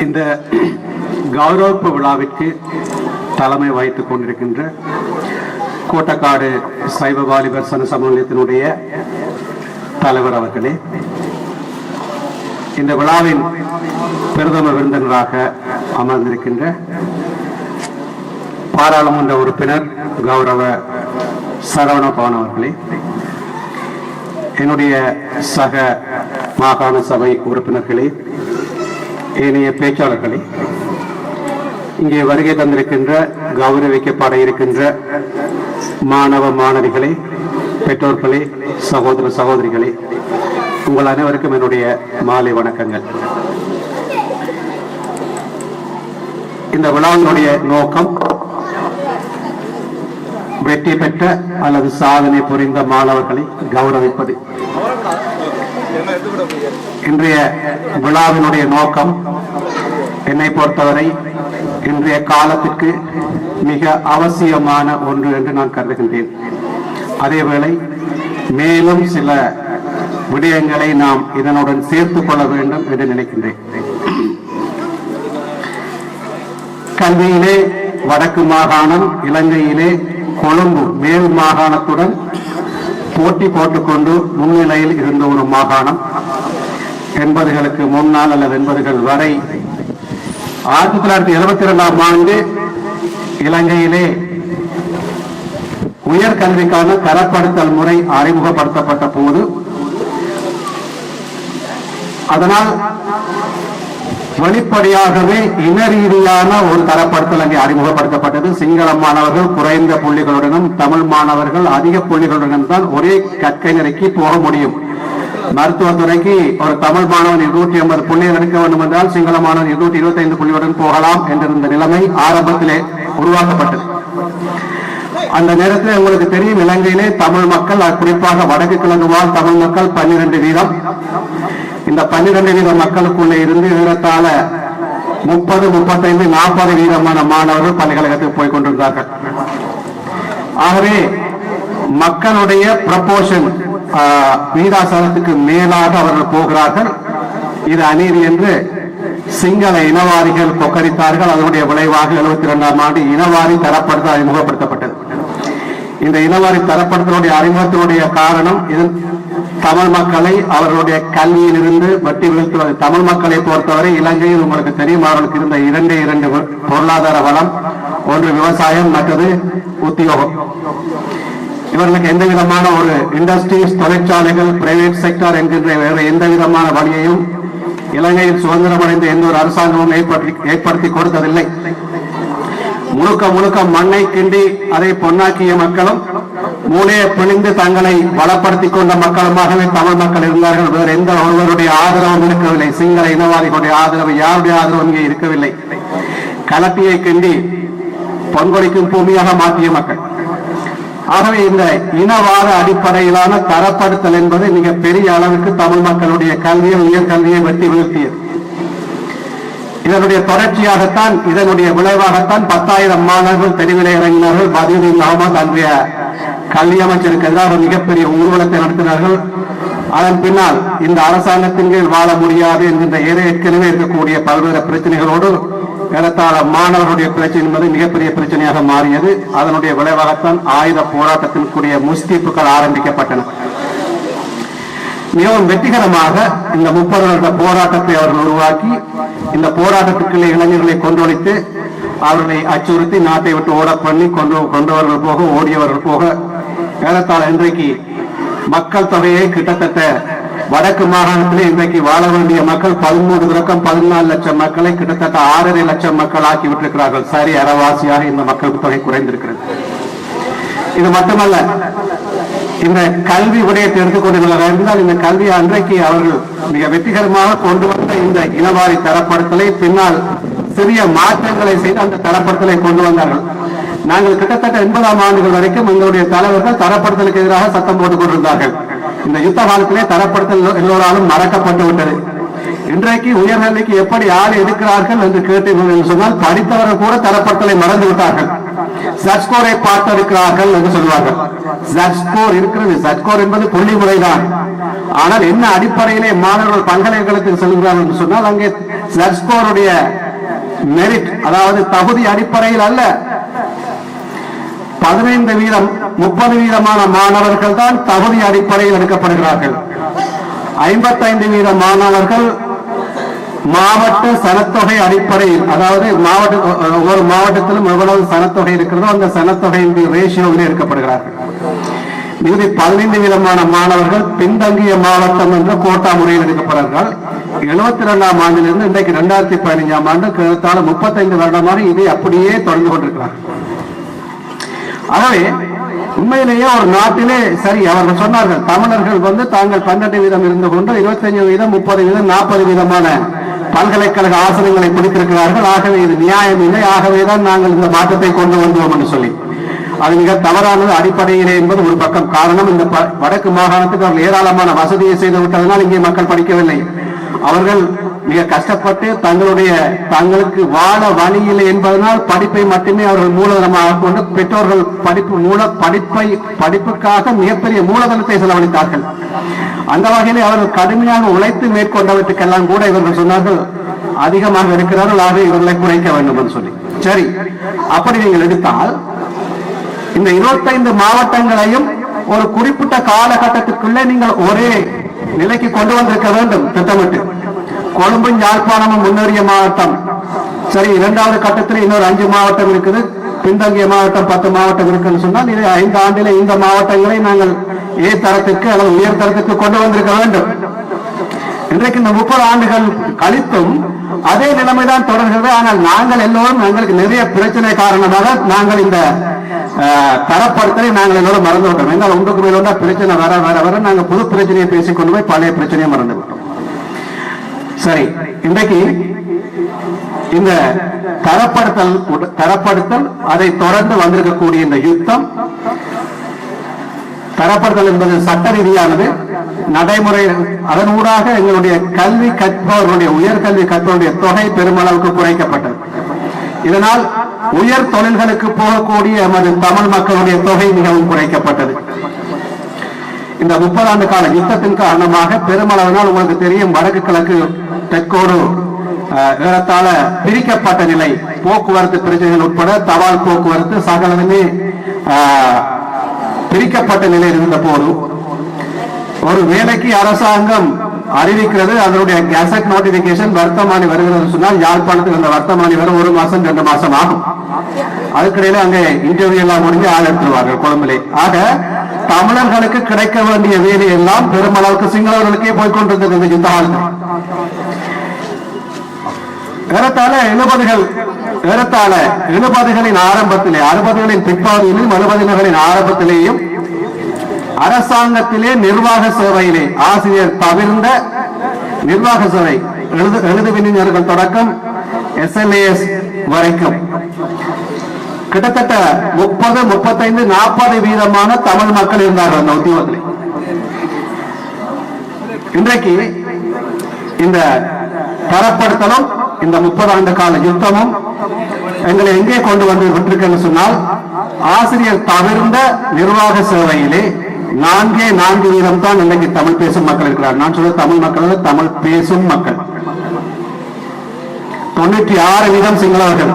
இந்த கௌரவப்பு விழாவிற்கு தலைமை வகித்துக் கொண்டிருக்கின்ற கோட்டக்காடு சைவ வாலிபர் சன சமூகத்தினுடைய தலைவர் அவர்களே, இந்த விழாவின் பிரதம விருந்தினராக அமர்ந்திருக்கின்ற பாராளுமன்ற உறுப்பினர் கௌரவ சரவணபவன் அவர்களே, என்னுடைய சக மாகாண சபை உறுப்பினர்களே, ஏனைய பேச்சாளர்களே, இங்கே வருகை தந்திருக்கின்ற கௌரவிக்கப்பட இருக்கின்ற மாணவ மாணவிகளே, பெற்றோர்களே, சகோதர சகோதரிகளே, உங்கள் அனைவருக்கும் என்னுடைய மாலை வணக்கங்கள். இந்த விழாவினுடைய நோக்கம் வெற்றி பெற்ற அல்லது சாதனை புரிந்த மாணவர்களை கௌரவிப்பது. இன்றைய விழாவினுடைய நோக்கம் என்னை பொறுத்தவரை இன்றைய காலத்திற்கு மிக அவசியமான ஒன்று என்று நான் கருதுகின்றேன். அதேவேளை மேலும் சில விடயங்களை நாம் இதனுடன் சேர்த்துக் கொள்ள வேண்டும் என்று நினைக்கின்றேன். கல்வியிலே வடக்கு மாகாணம் இலங்கையிலே கொழும்பு மேல் மாகாணத்துடன் போட்டி போட்டுக்கொண்டு முன்னிலையில் இருந்த ஒரு மாகாணம். 80களுக்கு முன்னால் அல்லது 80கள் வரை 1972ஆம் ஆண்டு இலங்கையிலே உயர்கல்விக்கான தரப்படுத்தல் முறை அறிமுகப்படுத்தப்பட்ட போது அதனால் வெளிப்படையாகவே இன ரீதியான ஒரு தரப்படுத்தல் அங்கே அறிமுகப்படுத்தப்பட்டது. சிங்கள மாணவர்கள் குறைந்த புள்ளிகளுடனும் தமிழ் மாணவர்கள் அதிக புள்ளிகளுடனும் தான் ஒரே கற்கை நிலைக்கு போக முடியும். மருத்துவத்துறைக்கு ஒரு தமிழ் மாணவன் 280 புள்ளிகள் எடுக்க வேண்டும் என்றால் சிங்கள மாணவன் 225 புள்ளியுடன் போகலாம் என்றிருந்த நிலைமை ஆரம்பத்திலே உருவாக்கப்பட்டது. அந்த நேரத்தில் உங்களுக்கு தெரியும், இலங்கையிலே தமிழ் மக்கள், குறிப்பாக வடக்கு கிழக்கு வாழ் தமிழ் மக்கள் 12 வீதம். இந்த 12 வீத மக்களுக்குள்ளே இருந்து ஏறத்தாழ 30, 35, 40 வீதமான மாணவர்கள் பல்கலைக்கழகத்துக்கு போய் கொண்டிருந்தார்கள். ஆகவே மக்களுடைய ப்ரப்போர்ஷன் வீதாசாரத்துக்கு மேலாக அவர்கள் போகிறார்கள். இது அநீதி என்று சிங்கள இனவாதிகள் கொக்கரித்தார்கள். அதனுடைய விளைவாக 72ஆம் ஆண்டு இனவாதி தரப்படுத்தல் அறிமுகப்படுத்தப்பட்டது. இந்த இனவாரி தரப்படுத்தலுடைய அறிமுகத்தினுடைய காரணம் இது தமிழ் மக்களை அவர்களுடைய கல்வியில் இருந்து வட்டி வீழ்த்துவது. தமிழ் மக்களை பொறுத்தவரை இலங்கையில் உங்களுக்கு தெரியும், அவர்களுக்கு இருந்த இரண்டு பொருளாதார வளம், ஒன்று விவசாயம், மற்றது உத்தியோகம். இவர்களுக்கு எந்த விதமான ஒரு இண்டஸ்ட்ரீஸ், தொழிற்சாலைகள், பிரைவேட் செக்டர் என்கின்ற வேறு எந்த விதமான வழியையும் இலங்கையில் சுதந்திரம் அடைந்த எந்த ஒரு அரசாங்கமும் ஏற்படுத்தி கொடுத்ததில்லை. முழுக்க முழுக்க மண்ணை கிண்டி அதை பொன்னாக்கிய மக்களும் மூளையை பிழிந்து தங்களை பலப்படுத்திக் கொண்ட மக்களுமாகவே தமிழ் மக்கள் இருந்தார்கள். வேறு எந்த ஒருவருடைய ஆதரவும் இருக்கவில்லை. சிங்கள இனவாதிகளுடைய ஆதரவு, யாருடைய ஆதரவு இங்கே இருக்கவில்லை. கலப்பியை கிண்டி பொன்கொடிக்கும் பூமியாக மாற்றிய மக்கள். ஆகவே இந்த இனவாத அடிப்படையிலான தரப்படுத்தல் என்பது மிக பெரிய அளவுக்கு தமிழ் மக்களுடைய கல்வியை, உயர்கல்வியை வெட்டி வீழ்த்தியது. இதனுடைய தொடர்ச்சியாகத்தான், இதனுடைய விளைவாகத்தான் 10,000 மாணவர்கள் தெருவிலே இறங்கினார்கள். பதியுதீன் அகமது அன்றைய கல்வி அமைச்சருக்கு எதிராக மிகப்பெரிய ஊர்வலத்தை நடத்தினார்கள். அதன் பின்னால் இந்த அரசாங்கத்தின் கீழ் வாழ முடியாது என்கின்ற ஏற்கனவே இருக்கக்கூடிய பல்வேறு பிரச்சனைகளோடு ஏறத்தாழ மாணவர்களுடைய பிரச்சனை என்பது மிகப்பெரிய பிரச்சனையாக மாறியது. அதனுடைய விளைவாகத்தான் ஆயுத போராட்டத்திற்குரிய முஸ்தீப்புகள் ஆரம்பிக்கப்பட்டன. மிகவும் வெற்றிகரமாக இந்த 30 வருட போராட்டத்தை அவர்கள் உருவாக்கி இந்த போராட்டத்துக்குள்ளே இளைஞர்களை கொண்டொழித்து அவர்களை அச்சுறுத்தி நாட்டை விட்டு ஓட பண்ணி கொண்டவர்கள் போக, ஓடியவர்கள் போக ஏறத்தாழ இன்றைக்கு மக்கள் தொகையை கிட்டத்தட்ட வடக்கு மாகாணத்திலே இன்றைக்கு வாழ வேண்டிய மக்கள் 13-14 லட்சம் மக்களை கிட்டத்தட்ட 6.5 லட்சம் மக்கள் ஆக்கிவிட்டிருக்கிறார்கள். சரி, அறவாசியாக இந்த மக்கள் தொகை குறைந்திருக்கிறது. இது மட்டுமல்ல, இந்த கல்வி விடயத்தை எடுத்துக்கொண்டிருந்தால் இந்த கல்வி அன்றைக்கு அவர்கள் மிக வெற்றிகரமாக கொண்டு வந்த இந்த இனவாரி தரப்படுத்தலை பின்னால் சிறிய மாற்றங்களை செய்து அந்த தரப்படுத்தலை கொண்டு வந்தார்கள். நாங்கள் கிட்டத்தட்ட 80ஆம் ஆண்டுகள் வரைக்கும் எங்களுடைய தலைவர்கள் தரப்படுத்தலுக்கு எதிராக சத்தம் போட்டுக் கொண்டிருந்தார்கள். இந்த யுத்த காலத்திலே தரப்படுத்தல் எல்லோராலும் மறக்கப்பட்டு விட்டது. இன்றைக்கு உயர்நிலைக்கு எப்படி ஆள் எடுக்கிறார்கள் என்று கேட்டீர்கள் என்று சொன்னால் படித்தவர்கள் கூட தரப்படுத்தலை மறந்து விட்டார்கள். சட்ஸ்கோரை பார்த்திருக்கிறார்கள் என்று சொல்வார்கள். சட்ஸ்கோர் இருக்கிறது, சட்ஸ்கோர் என்பது புள்ளி முறைதான். ஆனால் என்ன அடிப்படையிலே மாணவர்கள் பல்கலைக்கழகத்தில் செல்கிறார்கள் என்று சொன்னால் அங்கே சட்ஸ்கோருடைய மெரிட், அதாவது தகுதி அடிப்படையில் அல்ல. 15 வீதம் 30 வீதமான மாணவர்கள் தான் தகுதி அடிப்படையில் எடுக்கப்படுகிறார்கள். 55 வீத மாணவர்கள் மாவட்ட சனத்தொகை அடிப்படையில், அதாவது ஒவ்வொரு மாவட்டத்திலும் எவ்வளவு சனத்தொகை இருக்கிறதோ அந்த சனத்தொகையின் ரேஷியோவில் எடுக்கப்படுகிறார்கள். மீதி 15 வீதமான மாணவர்கள் பின்தங்கிய மாவட்டம் என்ற கோட்டா முறையில் எடுக்கப்படுகிறார்கள். 72ஆம் ஆண்டிலிருந்து இன்றைக்கு 2015ஆம் ஆண்டு கிட்டத்தட்ட 35 வருடமாக இதை அப்படியே தொடர்ந்து கொண்டிருக்கிறார்கள். ஆகவே உண்மையிலேயே ஒரு நாட்டிலே சரி, அவர்கள் சொன்னார்கள் தமிழர்கள் தாங்கள் 12 வீதம் இருந்து கொண்டு 25 வீதம் 30 வீதம் 40 வீதமான பல்கலைக்கழக ஆசனங்களை பிடித்திருக்கிறார்கள். ஆகவே இது நியாயம் இல்லை, ஆகவேதான் நாங்கள் இந்த மாற்றத்தை கொண்டு வந்தோம் என்று சொல்லி அது மிக தவறானது அடிப்படையிலே என்பது ஒரு பக்கம். காரணம், இந்த வடக்கு மாகாணத்துக்கு அவர்கள் ஏராளமான வசதியை செய்து விட்டதனால் இங்கே மக்கள் படிக்கவில்லை. அவர்கள் மிக கஷ்டப்பட்டு தங்களுக்கு வாழ வழி இல்லை என்பதனால் படிப்பை மட்டுமே அவர்கள் மூலதனமாக கொண்டு பெற்றோர்கள் படிப்புக்காக மிகப்பெரிய மூலதனத்தை செலவழித்தார்கள். அந்த வகையிலே அவர்கள் கடுமையாக உழைத்து மேற்கொண்டவற்றுக்கெல்லாம் கூட இவர்கள் சொன்னார்கள் அதிகமாக இருக்கிறார்கள், ஆக இவர்களை குறைக்க வேண்டும் என்று சொல்லி. சரி, அப்படி நீங்கள் எடுத்தால் இந்த 25 மாவட்டங்களையும் ஒரு குறிப்பிட்ட காலகட்டத்திற்குள்ளே நீங்கள் ஒரே நிலைக்கு கொண்டு வந்திருக்க வேண்டும் திட்டமிட்டு. கொழும்பும் யாழ்ப்பாணமும் முன்னேறிய மாவட்டம், சரி, 2வது கட்டத்தில் இன்னொரு 5 மாவட்டம் இருக்குது, பின்தங்கிய மாவட்டம் 10 மாவட்டம் இருக்குன்னு சொன்னால் இது 5 ஆண்டிலே இந்த மாவட்டங்களை நாங்கள் தரத்திற்கு அல்லது உயர் தரத்திற்கு கொண்டு வந்திருக்க வேண்டும். இன்றைக்கு இந்த 30 ஆண்டுகள் கழித்தும் அதே நிலைமைதான் தொடர்கிறது. ஆனால் நாங்கள் எல்லோரும் எங்களுக்கு நிறைய பிரச்சனை காரணமாக நாங்கள் இந்த தரப்படுத்தலை நாங்கள் எல்லோரும் மறந்து விட்டோம். எங்கள் ஒன்றுக்கு மேல் ஒன்றா பிரச்சனை வர வர வர நாங்கள் புது பிரச்சனையை பேசிக்கொண்டு போய் பழைய பிரச்சனையை மறந்து விட்டோம். சரி, இன்றைக்கு இந்த தரப்படுத்தல் அதை தொடர்ந்து வந்திருக்கக்கூடிய இந்த யுத்தம், தரப்படுத்தல் என்பது சட்ட ரீதியானது, நடைமுறை அதனூடாக எங்களுடைய கல்வி கற்பவர்களுடைய உயர்கல்வி கற்பவருடைய தொகை பெருமளவுக்கு குறைக்கப்பட்டது. இதனால் உயர் தொழில்களுக்கு போகக்கூடிய எமது தமிழ் மக்களுடைய தொகை மிகவும் குறைக்கப்பட்டது. இந்த 30 ஆண்டு கால யுத்தத்தின் காரணமாக பெருமளவினால் உங்களுக்கு தெரியும், வடக்கு கிழக்கு தெற்கோடு ஏறத்தாழ பிரிக்கப்பட்ட நிலை, போக்குவரத்து பிரச்சனைகள் உட்பட தபால் போக்குவரத்து சகலமே பிரிக்கப்பட்ட நிலையில் இருந்த போது ஒரு வேலைக்கு அரசாங்கம் அறிவிக்கிறது, அதனுடைய கெசட் நோட்டிபிகேஷன் வர்த்தமானி வருகிறது சொன்னால் யாழ்ப்பாணத்தில் அந்த வர்த்தமானி வர 1 மாசம் 2 மாசம் ஆகும். அதுக்கிடையில அங்கே இன்டர்வியூ எல்லாம் முடிஞ்சு ஆள் எடுத்துருவார்கள் கொழும்பிலே. ஆக தமிழர்களுக்கு கிடைக்க வேண்டிய வேலை எல்லாம் பெருமளவுக்கு சிங்களவர்களுக்கே போய்கொண்டிருந்தது இந்த யுத்த காலத்தில். ஏறத்தாழ 70களின் ஆரம்பத்திலே, 60களின் பிற்பாதியிலும் 70களின் ஆரம்பத்திலேயும் அரசாங்கத்திலே நிர்வாக சேவையிலே ஆசிரியர் தவிர்ந்த நிர்வாக சேவை எழுதுவிஞர்கள் தொடக்கம் SLAS வரைக்கும் கிட்டத்தட்ட 30, 35, 40 வீதமான தமிழ் மக்கள் இருந்தார்கள் அந்த உத்தியோகத்தில். இன்றைக்கு இந்த தரப்படுத்தலும் இந்த 30 ஆண்டு கால யுத்தமும் எங்களை எங்கே கொண்டு வந்து விட்டிருக்கேன்னு சொன்னால், ஆசிரியர் தவிர்ந்த நிர்வாக சேவையிலே 4 வீதம் தான் இன்னைக்கு தமிழ் பேசும் மக்கள் இருக்கிறார். நான் சொல்ல தமிழ் மக்கள், தமிழ் பேசும் மக்கள் 96 வீதம் சிங்களவர்கள்.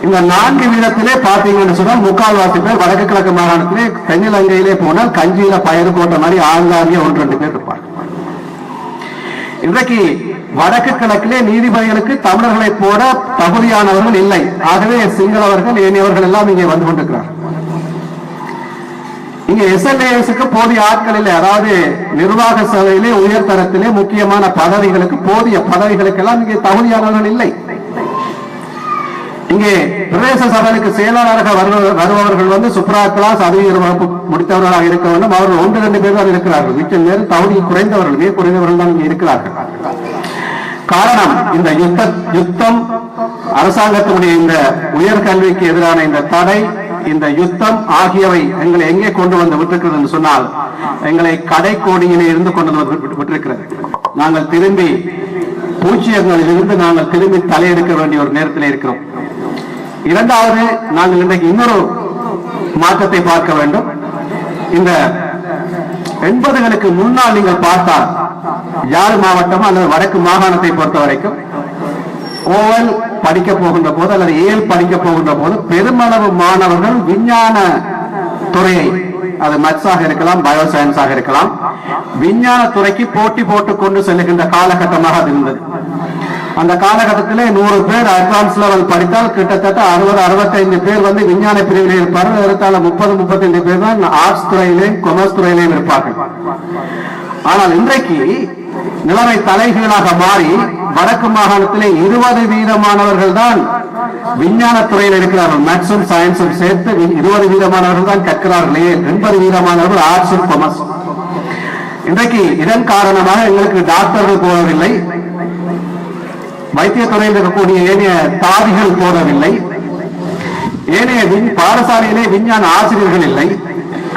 இந்த 4 வீதத்திலே பாத்தீங்கன்னு சொன்னால் முக்கால்வாசி பேர் வடக்கு கிழக்கு மாகாணத்திலே தென்னிலங்கையிலே போனால் கஞ்சியில பயிறு போட்ட மாதிரி ஆங்காங்கே 1-2 பேர் இருப்பார்கள். இன்றைக்கு வடக்கு கிழக்கிலே நீதிபதிகளுக்கு தமிழர்களை போட தகுதியானவர்கள் இல்லை. ஆகவே சிங்களவர்கள் ஏனையவர்கள் எல்லாம் இங்கே வந்து கொண்டிருக்கிறார்கள். இங்க SLASக்கு போதிய ஆட்கள் இல்லை. அதாவது நிர்வாக சேவையிலே உயர் தரத்திலே முக்கியமான பதவிகளுக்கு போதிய பதவிகளுக்கெல்லாம் இங்கே தகுதியானவர்கள் இல்லை. இங்கே பிரதேச சபைக்கு செயலாளராக வருபவர்கள் சுப்ரா கிளாஸ் அதிக வகுப்பு முடித்தவர்களாக இருக்க வேண்டும். அவர்கள் 1-2 பேர் தான் இருக்கிறார்கள். மிச்சம் நேரம் தகுதி குறைந்தவர்கள், குறைந்தவர்கள் தான் இங்கே இருக்கிறார்கள். காரணம், இந்த யுத்தம் அரசாங்கத்தினுடைய இந்த உயர்கல்விக்கு எதிரான இந்த தடை, இந்த யுத்தம் ஆகியவை எங்களை எங்கே கொண்டு வந்து விட்டிருக்கிறது என்று சொன்னால், எங்களை கடைக்கோடியிலே இருந்து கொண்டு வந்து விட்டிருக்கிறது. நாங்கள் திரும்பி பூச்சியங்களில் இருந்து நாங்கள் திரும்பி தலையெடுக்க வேண்டிய ஒரு நேரத்தில் இருக்கிறோம். இரண்டாவது, நாங்கள் இன்றைக்கு இன்னொரு மாற்றத்தை பார்க்க வேண்டும். இந்த 80களுக்கு முன்னால் நீங்கள் பார்த்தால் யாழ் மாவட்டம் அல்லது வடக்கு மாகாணத்தை பொறுத்த வரைக்கும் ஓவல் படிக்க போகின்ற போது அல்லது ஏல் படிக்க போகின்ற போது பெருமளவு மாணவர்கள் விஞ்ஞான துறையை, அது மேத்ஸாக இருக்கலாம், பயோ சயின்ஸாக இருக்கலாம், விஞ்ஞான துறைக்கு போட்டி போட்டுக் கொண்டு செல்லுகின்ற காலகட்டமாக அது இருந்தது. அந்த காலகட்டத்திலே 100 பேர் அட்வான்ஸ் லெவல் படித்தால் கிட்டத்தட்ட 60-65 பேர் வந்து விஞ்ஞான பிரிவிலே இருப்பார்கள். ஏறத்தாழ 30-35 பேர் தான் ஆர்ட்ஸ் துறையிலேயும் கொமர்ஸ் துறையிலேயும் இருப்பார்கள். ஆனால் இன்றைக்கு நிலைமை தலைகீழாக மாறி வடக்கு மாகாணத்திலே 20% தான் விஞ்ஞான துறையில் இருக்கிறார்கள். மேத்ஸும் சயின்ஸும் சேர்த்து 20% தான் கற்கிறார்களே, 80% ஆர்ட்ஸ் கொமர்ஸ். இன்றைக்கு இதன் காரணமாக எங்களுக்கு டாக்டர்கள் போகவில்லை, வைத்தியத்துறையில் இருக்கக்கூடிய ஏனைய தாதிகள் போதவில்லை, ஏனைய பாடசாலையிலே விஞ்ஞான ஆசிரியர்கள் இல்லை,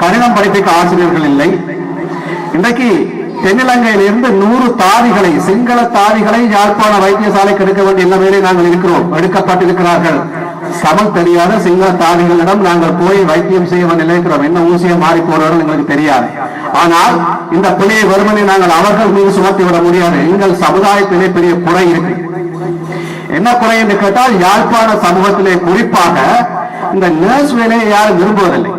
கணிதம் படிப்பிக்க ஆசிரியர்கள் இல்லை. இன்றைக்கு தென்னிலங்கையிலிருந்து 100 தாதிகளை, சிங்கள தாதிகளை யாழ்ப்பாண வைத்தியசாலைக்கு எடுக்க வேண்டிய நிலைமையிலே நாங்கள் இருக்கிறோம், எடுக்கப்பட்டிருக்கிறார்கள். சமம் தெரியாத சிங்கள தாதிகளிடம் நாங்கள் போய் வைத்தியம் செய்ய வேண்டிய நிலைக்கிறோம். என்ன ஊசியை மாறி போறார்கள் எங்களுக்கு தெரியாது. ஆனால் இந்த பிழையை வருவதை நாங்கள் அவர்கள் மீது சுமத்தி விட முடியாது. எங்கள் சமுதாயத்திலே பெரிய குறை இருக்கு. என்ன குறை என்று கேட்டால், யாழ்ப்பாண சமூகத்திலே குறிப்பாக இந்த நர்ஸ் வேலையை யாரும் விரும்புவதில்லை.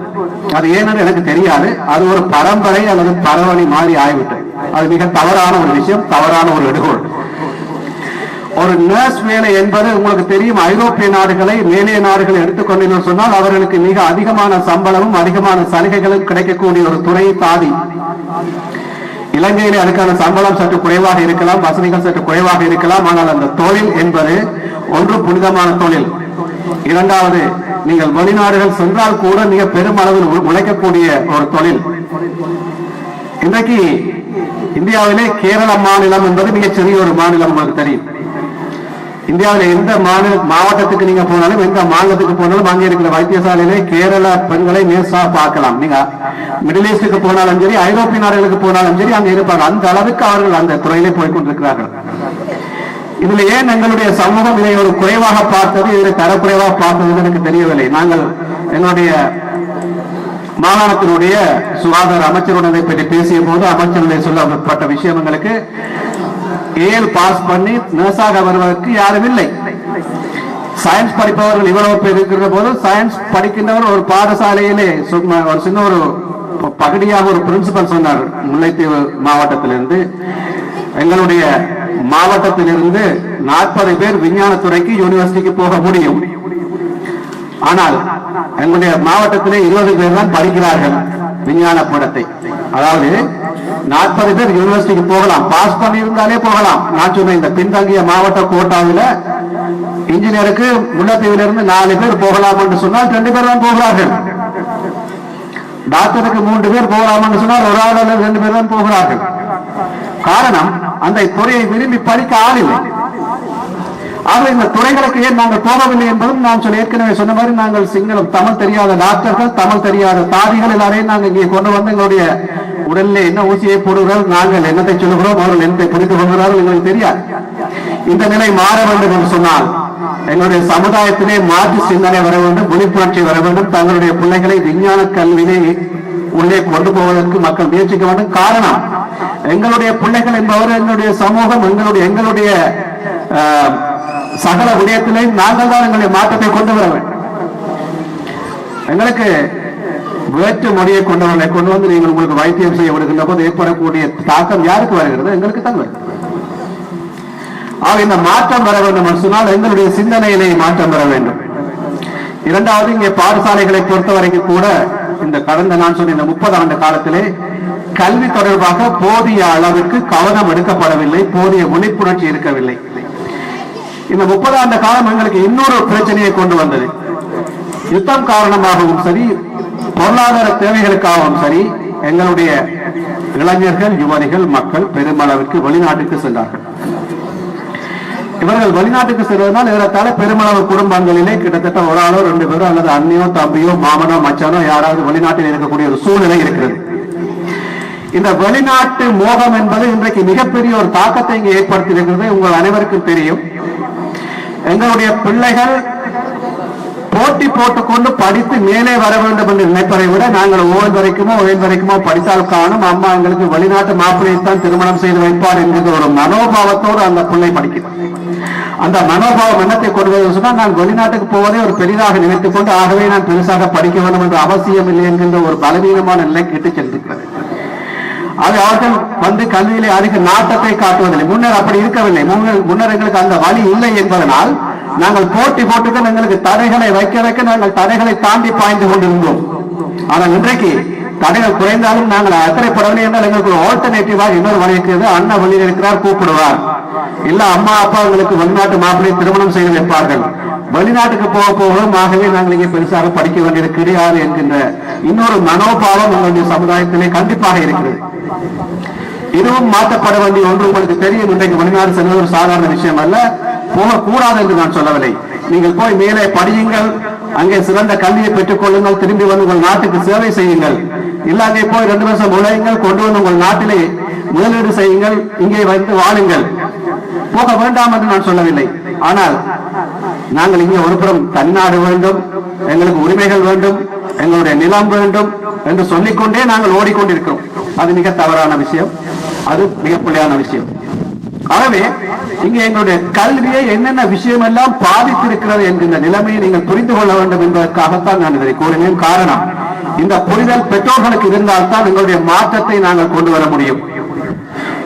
அது ஏன்னு எனக்கு தெரியாது. அது ஒரு பரம்பரை அல்லது பரவணி மாறி ஆகிவிட்டது. அது மிக தவறான ஒரு விஷயம், தவறான ஒரு எடுகோள். ஒரு நர்ஸ் வேலை என்பது உங்களுக்கு தெரியும், ஐரோப்பிய நாடுகளை, மேலே நாடுகளை எடுத்துக்கொண்டீர்கள் சொன்னால் அவர்களுக்கு மிக அதிகமான சம்பளமும் அதிகமான சலுகைகளும் கிடைக்கக்கூடிய ஒரு துறை தாதி. இலங்கையிலே அதுக்கான சம்பளம் சற்று குறைவாக இருக்கலாம், வசதிகள் சற்று குறைவாக இருக்கலாம். ஆனால் அந்த தொழில் என்பது ஒன்று புனிதமான தொழில், இரண்டாவது நீங்கள் வெளிநாடுகள் சென்றால் கூட மிக பெருமளவில் உழைக்கக்கூடிய ஒரு தொழில். இன்றைக்கு இந்தியாவிலே கேரள மாநிலம் என்பது மிகச்சிறிய ஒரு மாநிலம், உங்களுக்கு தெரியும். இந்தியாவில் எந்த மாவட்டத்துக்கு நீங்க போனாலும், எந்த மாநிலத்துக்கு போனாலும் அங்கே இருக்கிற வைத்தியசாலையிலே கேரள பெண்களை நேசா பார்க்கலாம். நீங்க மிடில் ஈஸ்டுக்கு போனாலும் சரி, ஐரோப்பிய நாடுகளுக்கு போனாலும் சரி, அங்கே இருப்பாங்க. அந்த அளவுக்கு அவர்கள் அந்த துறையிலே போய்கொண்டிருக்கிறார்கள். இதுல ஏன் எங்களுடைய சமூகம் இதை ஒரு குறைவாக பார்த்தது, இதை தரக்குறைவாக பார்த்தது எனக்கு தெரியவில்லை. நாங்கள் எங்களுடைய மாகாணத்தினுடைய சுகாதார அமைச்சருடன் இதை பற்றி பேசிய போது அமைச்சருடைய சொல்லப்பட்ட விஷயம், எங்களுக்கு ஏல் பாஸ் பண்ணி நர்ஸாக வருவதற்கு யாரும் இல்லை. சயின்ஸ் படிப்பவர்கள் இவ்வளவு பேர் இருக்கிற போது, சயின்ஸ் படிக்கின்றவர் ஒரு பாடசாலையிலே ஒரு சின்ன ஒரு பகுதியாக ஒரு பிரின்சிபல் சொன்னார். முல்லைத்தீவு மாவட்டத்திலிருந்து, எங்களுடைய மாவட்டத்திலிருந்து 40 பேர் விஞ்ஞானத்துறைக்கு யூனிவர்சிட்டிக்கு போக முடியும். ஆனால் எங்களுடைய மாவட்டத்திலே 20 பேர் தான் படிக்கிறார்கள் விஞ்ஞான படத்தை. அதாவது 40 பேர் யூனிவர்சிட்டிக்கு போகலாம், பாஸ் பண்ணி இருந்தாலே போகலாம். நான் சொன்ன இந்த பின்தங்கிய மாவட்ட கோட்டாவில் இன்ஜினியருக்கு முல்லைத்தீவிலிருந்து 4 பேர் போகலாம் என்று சொன்னால் 2 பேர் தான் போகிறார்கள். டாக்டருக்கு 3 பேர் போகலாம் என்று சொன்னால் ஒரு ஆள் 2 பேர் தான் போகிறார்கள். காரணம், அந்த துறையை விரும்பி படிக்க ஆள் இல்லை. ஆக இந்த துறைகளுக்கு ஏன் நாங்கள் போகவில்லை என்பதும் நான் ஏற்கனவே சொன்ன மாதிரி, நாங்கள் சிங்களம், தமிழ் தெரியாத டாக்டர்கள், தமிழ் தெரியாத தாதிகள் எல்லாரையும் நாங்கள் இங்கே கொண்டு வந்து எங்களுடைய உடலில் என்ன ஊசியை போடுகிறார்கள், நாங்கள் என்னத்தை சொல்லுகிறோம், அவர்கள் என்னத்தை புரிந்து கொள்கிறார்கள் எங்களுக்கு தெரியாது. இந்த நிலை மாற வேண்டும் என்று சொன்னால் எங்களுடைய சமுதாயத்திலே மாற்று சிந்தனை வர வேண்டும், விழிப்புணர்ச்சி வர வேண்டும். தங்களுடைய பிள்ளைகளை விஞ்ஞான கல்வியை உள்ளே கொண்டு போவதற்கு மக்கள் முயற்சிக்க வேண்டும். காரணம், எங்களுடைய பிள்ளைகள் என்பவர் எங்களுடைய சமூகம், எங்களுடைய சகல விடயத்திலையும் நாங்கள் தான் எங்களுடைய மாற்றத்தை கொண்டு வர வேண்டும். எங்களுக்கு வேற்று மொழியை கொண்டவர்களை கொண்டு வந்து நீங்கள் உங்களுக்கு வைத்தியம் செய்ய விடுகின்ற போது ஏற்படக்கூடிய தாக்கம் யாருக்கு வருகிறது? எங்களுக்கு தான் வருகிறது. ஆக இந்த மாற்றம் வர வேண்டும் என்று சொன்னால் எங்களுடைய சிந்தனையிலே மாற்றம் வர வேண்டும். இரண்டாவது, இங்கே பாடசாலைகளை பொறுத்தவரைக்கும் கூட இந்த கடந்த நான் சொன்ன இந்த 30 ஆண்டு காலத்திலே கல்வி தொடர்பாக போதிய அளவுக்கு கவனம் எடுக்கப்படவில்லை, போதிய விழிப்புணர்ச்சி இருக்கவில்லை. இந்த 30 ஆண்டு காலம் எங்களுக்கு இன்னொரு பிரச்சனையை கொண்டு வந்தது. யுத்தம் காரணமாகவும் சரி, பொருளாதார தேவைகளுக்காகவும் சரி, எங்களுடைய இளைஞர்கள், யுவதிகள், மக்கள் பெருமளவிற்கு வெளிநாட்டுக்கு சென்றார்கள். இவர்கள் வெளிநாட்டுக்கு செல்வதனால் ஏறத்தாழ பெருமளவு குடும்பங்களிலே கிட்டத்தட்ட ஒரு ஆளோ 2 பேரோ அல்லது அண்ணியோ தம்பியோ மாமனோ மச்சானோ யாராவது வெளிநாட்டில் இருக்கக்கூடிய ஒரு சூழ்நிலை இருக்கிறது. இந்த வெளிநாட்டு மோகம் என்பது இன்றைக்கு மிகப்பெரிய ஒரு தாக்கத்தை இங்கே ஏற்படுத்தி இருக்கிறது. உங்கள் அனைவருக்கும் தெரியும், எங்களுடைய பிள்ளைகள் போட்டி போட்டுக்கொண்டு படித்து மேலே வர வேண்டும் என்று நினைப்பதை விட நாங்கள் ஓய்வு வரைக்குமோ படித்தால் காணும் அம்மா எங்களுக்கு வெளிநாட்டு மாப்பிள்ளையைத்தான் திருமணம் செய்து வைப்பார் என்கிற ஒரு மனோபாவத்தோடு அந்த பிள்ளை படிக்கிறது. அந்த மனோபாவம் என்னத்தை கொண்டு சொன்னால் நான் வெளிநாட்டுக்கு போவதை ஒரு பெரிதாக நினைத்துக் கொண்டு ஆகவே நான் பெருசாக படிக்க வேண்டும் என்ற அவசியம் இல்லை என்கின்ற ஒரு பலவீனமான நிலைக்கு இட்டு சென்றிருக்கிறது. அது அவர்கள் கல்வியிலே அதிக நாட்டத்தை காட்டுவதில்லை. முன்னர் அப்படி இருக்கவில்லை. முன்னர் எங்களுக்கு அந்த வழி இல்லை என்பதனால் நாங்கள் போட்டி போட்டுக்கு எங்களுக்கு தடைகளை வைக்க நாங்கள் தடைகளை தாண்டி பாய்ந்து கொண்டிருந்தோம். ஆனால் இன்றைக்கு தடைகள் குறைந்தாலும் நாங்கள் அக்கறைப்படவில்லை என்றால் எங்களுக்கு ஒரு ஆல்டர்னேட்டிவாக இன்னொரு வழி இருக்கிறது. அண்ணன் வழியில் இருக்கிறார், கூப்பிடுவார். இல்ல அம்மா அப்பா எங்களுக்கு வெளிநாட்டு மாப்பிள்ளை திருமணம் செய்து வைப்பார்கள். வெளிநாட்டுக்கு போகவும் ஆகவே நாங்கள் இங்கே பெருசாக படிக்க வேண்டியது கிடையாது என்கின்ற இன்னொரு மனோபாவம் எங்களுடைய சமுதாயத்திலே கண்டிப்பாக இருக்கிறது. இதுவும் மாற்றப்பட வேண்டிய ஒன்று. உங்களுக்கு தெரியும், இன்றைக்கு வெளிநாடு செல்வது ஒரு சாதாரண விஷயம் அல்ல. போகக்கூடாது என்று நான் சொல்லவில்லை. நீங்கள் போய் மேலே படியுங்கள், அங்கே சிறந்த கல்வியை பெற்றுக் கொள்ளுங்கள், திரும்பி வந்து உங்கள் நாட்டுக்கு சேவை செய்யுங்கள். இல்ல அங்கே போய் 2 வருஷம் உழையுங்கள், கொண்டு வந்து உங்கள் நாட்டிலே முதலீடு செய்யுங்கள், இங்கே வந்து வாழுங்கள். போக வேண்டாம் என்று நான் சொல்லவில்லை. ஆனால் நாங்கள் இங்கே ஒருபுறம் தன்னாடு வேண்டும், எங்களுக்கு உரிமைகள் வேண்டும், எங்களுடைய நிலம் வேண்டும் என்று சொல்லிக்கொண்டே நாங்கள் ஓடிக்கொண்டிருக்கிறோம். அது மிக தவறான விஷயம், அது மிக பிள்ளையான விஷயம். ஆகவே இங்கே எங்களுடைய கல்வியை என்னென்ன விஷயம் எல்லாம் பாதித்திருக்கிறது என்கின்ற நிலைமையை நீங்கள் புரிந்து கொள்ள வேண்டும் என்பதற்காகத்தான் நான் இதை கூறினேன். காரணம், இந்த புரிதல் பெற்றோர்களுக்கு இருந்தால்தான் எங்களுடைய மாற்றத்தை நாங்கள் கொண்டு வர முடியும்.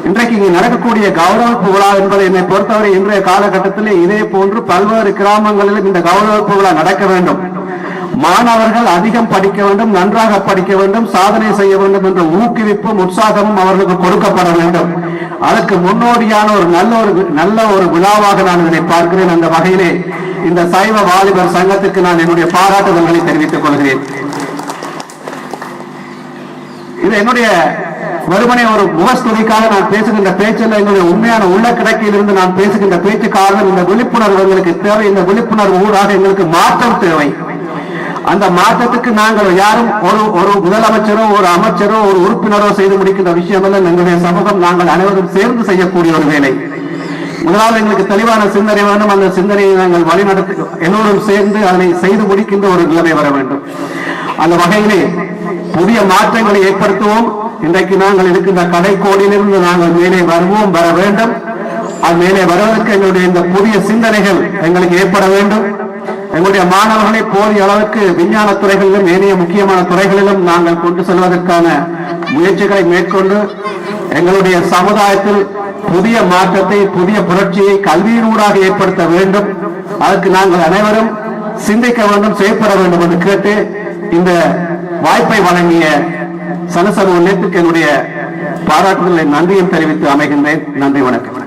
இன்றைக்கு இங்கே நடக்கக்கூடிய கௌரவிப்பு விழா என்பதை என்னை பொறுத்தவரை இன்றைய காலகட்டத்தில் இதே போன்று பல்வேறு கிராமங்களிலும் இந்த கௌரவிப்பு விழா நடக்க வேண்டும். மாணவர்கள் அதிகம் படிக்க வேண்டும், நன்றாக படிக்க வேண்டும், சாதனை செய்ய வேண்டும் என்ற ஊக்குவிப்பும் உற்சாகமும் அவர்களுக்கு கொடுக்கப்பட வேண்டும். அதற்கு முன்னோடியான ஒரு நல்ல ஒரு விழாவாக நான் இதனை பார்க்கிறேன். அந்த வகையிலே இந்த சைவ வாலிபர் சங்கத்துக்கு நான் என்னுடைய பாராட்டுதல்களை தெரிவித்துக் கொள்கிறேன். இது என்னுடைய வெறுமனே ஒரு முகஸ்துதிக்காக நான் பேசுகின்ற பேச்சில் எங்களுடைய உண்மையான உள்ள கிடக்கையில் இருந்து நான் பேசுகின்ற பேச்சுக்காக இந்த விழிப்புணர்வு எங்களுக்கு தேவை. இந்த விழிப்புணர்வு ஊடாக எங்களுக்கு மாற்றம் தேவை. அந்த மாற்றத்துக்கு நாங்கள் யாரும் ஒரு முதலமைச்சரோ ஒரு அமைச்சரோ ஒரு உறுப்பினரோ செய்து முடிக்கின்ற விஷயம் அல்ல. எங்களுடைய சமூகம் நாங்கள் அனைவரும் சேர்ந்து செய்யக்கூடிய ஒரு வேலை. முதலாவது எங்களுக்கு தெளிவான சிந்தனை வேண்டும். அந்த சிந்தனையை நாங்கள் வழிநடத்தி எல்லோரும் சேர்ந்து அதனை செய்து முடிக்கின்ற ஒரு நிலைமை வர வேண்டும். அந்த வகையிலே புதிய மாற்றங்களை ஏற்படுத்துவோம். இன்றைக்கு நாங்கள் இருக்கின்ற கடைக்கோடியிலிருந்து நாங்கள் மேலே வருவோம், வர வேண்டும். அது மேலே வருவதற்கு எங்களுடைய இந்த புதிய சிந்தனைகள் எங்களுக்கு ஏற்பட வேண்டும். எங்களுடைய மாணவர்களை போதிய அளவுக்கு விஞ்ஞான துறைகளிலும் ஏனைய முக்கியமான துறைகளிலும் நாங்கள் கொண்டு செல்வதற்கான முயற்சிகளை மேற்கொண்டு எங்களுடைய சமுதாயத்தில் புதிய மாற்றத்தை, புதிய புரட்சியை கல்வியினூடாக ஏற்படுத்த வேண்டும். அதற்கு நாங்கள் அனைவரும் சிந்திக்க வேண்டும், செயற்பட வேண்டும் என்று கேட்டு இந்த வாய்ப்பை வழங்கிய சனசமூக நேற்றுக்கு என்னுடைய பாராட்டுதலை நன்றியும் தெரிவித்து அமைகின்றேன். நன்றி, வணக்கம்.